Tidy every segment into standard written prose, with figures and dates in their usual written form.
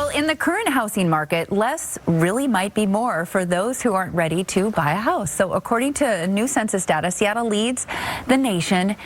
Well, in the current housing market, less really might be more for those who aren't ready to buy a house. So according to new census data, Seattle leads the nation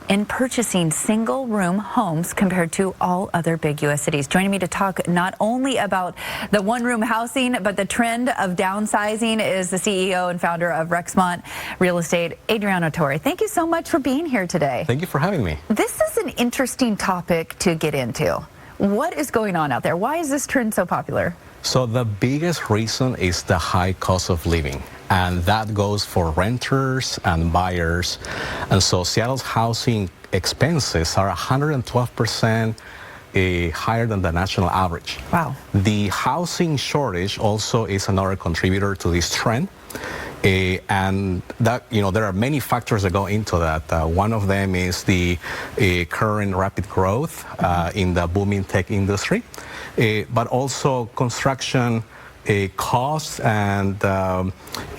in purchasing single-room homes compared to all other big U.S. cities. Joining me to talk not only about the one-room housing, but the trend of downsizing is the CEO and founder of Rexmont Real Estate, Adriano Tori. Thank you so much for being here today. Thank you for having me. This is an interesting topic to get into. What is going on out there? Why is this trend so popular? So the biggest reason is the high cost of living, and that goes for renters and buyers. And so Seattle's housing expenses are 112% higher than the national average. Wow. The housing shortage also is another contributor to this trend. And that, there are many factors that go into that. One of them is the current rapid growth in the booming tech industry, but also construction costs, and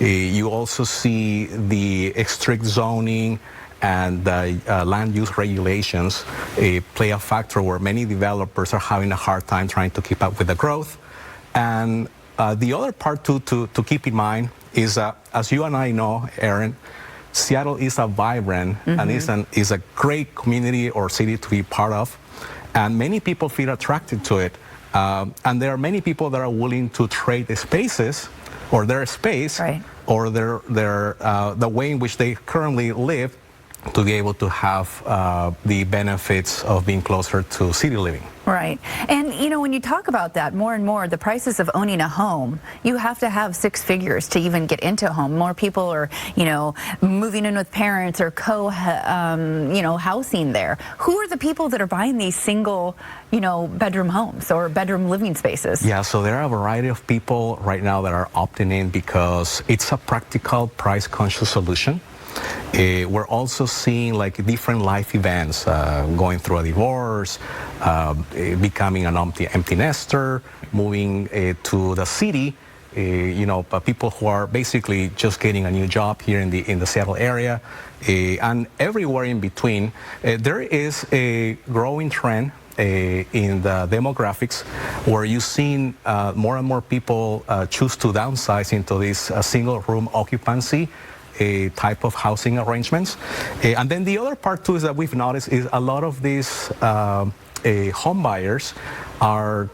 you also see the strict zoning and land use regulations play a factor where many developers are having a hard time trying to keep up with the growth. And the other part to keep in mind is, as you and I know, Erin, Seattle is a vibrant and is a great community or city to be part of, and many people feel attracted to it. And there are many people that are willing to trade the spaces or their space or the way in which they currently live to be able to have the benefits of being closer to city living. Right. And, when you talk about that more and more, the prices of owning a home, you have to have six figures to even get into a home. More people are, moving in with parents or housing there. Who are the people that are buying these single, bedroom homes or bedroom living spaces? Yeah, so there are a variety of people right now that are opting in because it's a practical, price-conscious solution. We're also seeing different life events, going through a divorce, becoming an empty nester, moving to the city, people who are basically just getting a new job here in the Seattle area, and everywhere in between. There is a growing trend in the demographics where you've seen more and more people choose to downsize into this single room occupancy type of housing arrangements. And then the other part too is that we've noticed is a lot of these home buyers are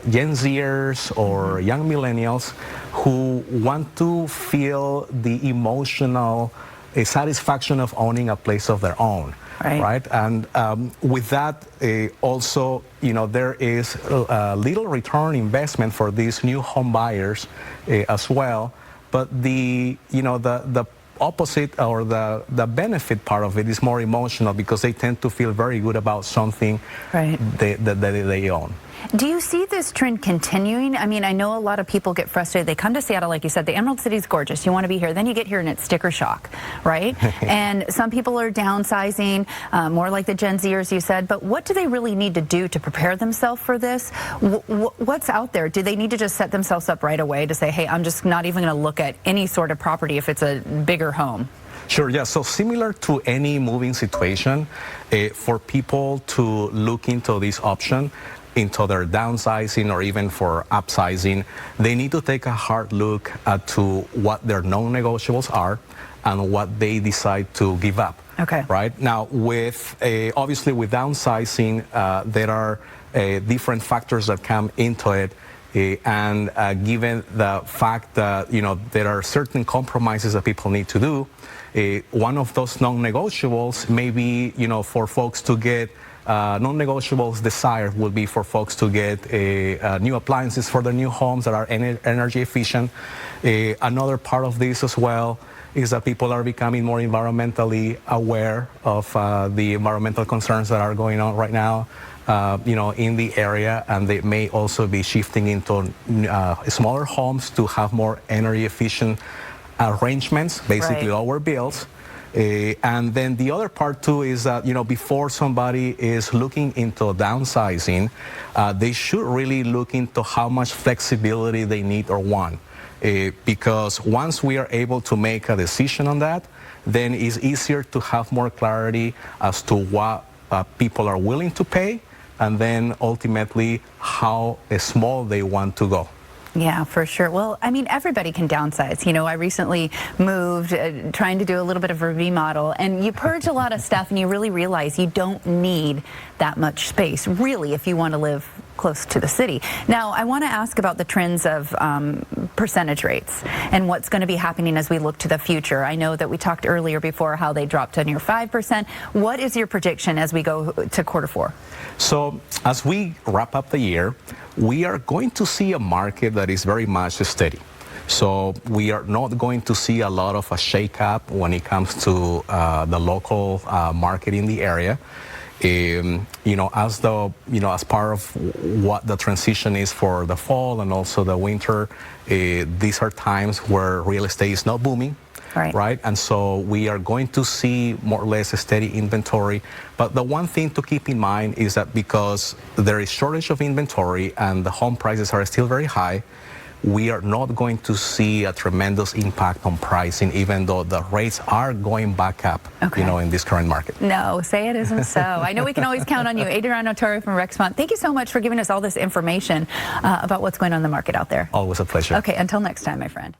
Gen Zers or young millennials who want to feel the emotional satisfaction of owning a place of their own. Right. And with that, also, there is little return investment for these new home buyers as well. But the opposite or the benefit part of it is more emotional because they tend to feel very good about something that they own. Do you see this trend continuing? I mean, I know a lot of people get frustrated. They come to Seattle, like you said, the Emerald City is gorgeous. You want to be here. Then you get here and it's sticker shock, right? And some people are downsizing, more like the Gen Zers, you said. But what do they really need to do to prepare themselves for this? What's out there? Do they need to just set themselves up right away to say, hey, I'm just not even going to look at any sort of property if it's a bigger home? Sure, yeah. So similar to any moving situation, for people to look into this option, into their downsizing or even for upsizing, they need to take a hard look to what their non-negotiables are and what they decide to give up. Okay. Right now, with obviously with downsizing, there are different factors that come into it. And given the fact that there are certain compromises that people need to do, one of those non-negotiables may be for folks to get non-negotiables desired will be for folks to get new appliances for their new homes that are energy efficient. Another part of this as well is that people are becoming more environmentally aware of the environmental concerns that are going on right now, in the area, and they may also be shifting into smaller homes to have more energy efficient arrangements, basically lower bills. And then the other part too is that, before somebody is looking into downsizing, they should really look into how much flexibility they need or want. Because once we are able to make a decision on that, then it's easier to have more clarity as to what people are willing to pay and then ultimately how small they want to go. Yeah, for sure. Well, I mean, everybody can downsize. You know, I recently moved, trying to do a little bit of a remodel, and you purge a lot of stuff and you really realize you don't need that much space, really, if you want to live close to the city. Now, I want to ask about the trends of percentage rates and what's going to be happening as we look to the future. I know that we talked earlier before how they dropped to near 5%. What is your prediction as we go to Q4? So as we wrap up the year, we are going to see a market that is very much steady. So we are not going to see a lot of a shake-up when it comes to the local market in the area. You know, as part of what the transition is for the fall and also the winter, these are times where real estate is not booming. Right. And so we are going to see more or less a steady inventory. But the one thing to keep in mind is that because there is shortage of inventory and the home prices are still very high, we are not going to see a tremendous impact on pricing, even though the rates are going back up, you know, in this current market. No, say it isn't so. I know we can always count on you. Adriano, Tori from Rexmont, thank you so much for giving us all this information about what's going on in the market out there. Always a pleasure. Okay, until next time, my friend.